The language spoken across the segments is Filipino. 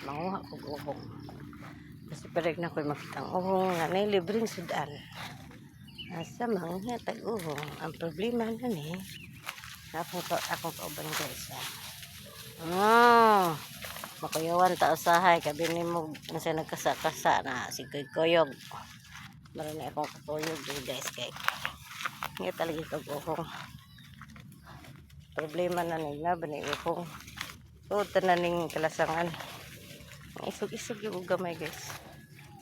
manguha kog uhong. Kasi parek na ko'y makitang uhong nga nay libreng sudan. Asa mangya tag uhong. Ang problema na ni akong kauban guys. Makuyawan ta usahay kabi nimo nasa nagkasa-kasa na si koyog. Maron na akong kakuyog guys kay. Nga talaga kag uhong. Problema na nila ba ni uhong. Tanan kalasangan. Isog-isog yung gamay guys.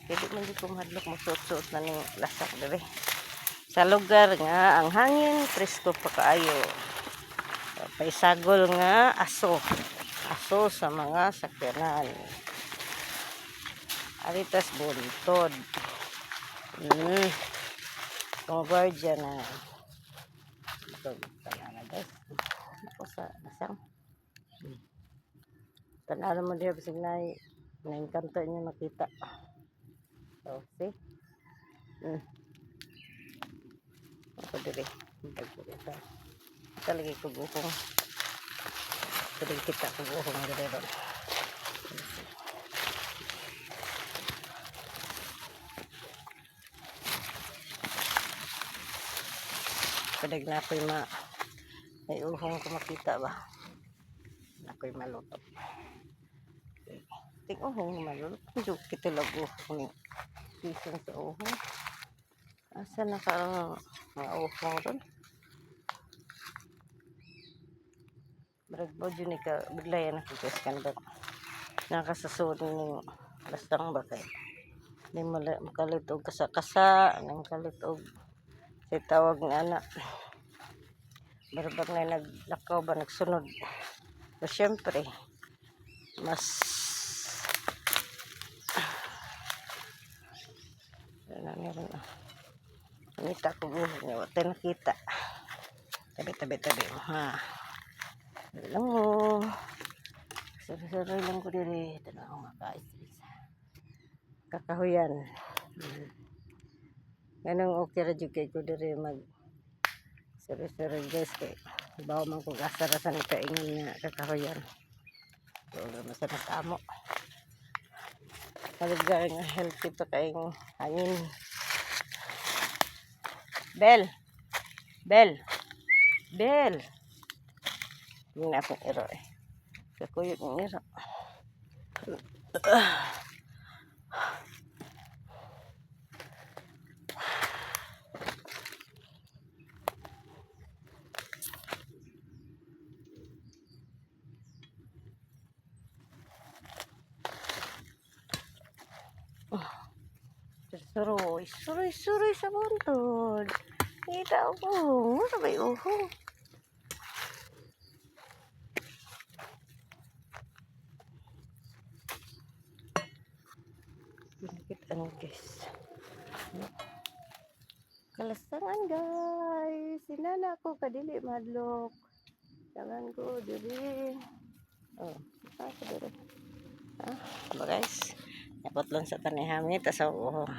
Kaya di man di ko mahadlok magsuot-suot na ning lasak dere. Sa lugar nga ang hangin presko pa kaayo. Paisagol nga aso sa mga sakyanan. Aritas buntod. Converge na. Ito na guys. Ako sa nasang. Tanaw mo diha bisig nay kanto niya makita. So, see? Ako dire. Talagi ko buhong. Talagi kita ko buhong dire ron. Kadag na ako'y may uhong ko makita ba? Ako'y maluto. Ting uhong maluto. Hindi kita lang uhong ni pisang sa uhong. Asa na ka mga uhong ron? Bragbo dyan ka biglayan ako guys kanda. Nakasasod ng lastang bakay. Hindi mo makalitog kasa-kasa. Hindi makalitog sa tawag ng anak. Barbag na naglakaw ba nagsunod. So syempre mas meron na. Nakita ko buhok niya. Wata nakita. Tabi mo ha. Lang mo. Saray lang ko diri. Tanaw nga ka-stress. Kakahuyan. Ganang okay ra jud kay ko diri mag saray guys kay bawo man kog asa-asa ni kaingin nga kakahuyan. So masarap amo. Talaga nga healthy pa kaing hangin. Bel. Yung na akong iro eh. Kakuyot ng iro. Suroy sa buntod. Kita ko. Ano ba yung uhong? Kita ano guys. Kalasangan guys. Sinala ko kadili madlok. Jangan ko dili. Ako dili. Ba guys. Napot lang sa tanihami. Tasaw uhong.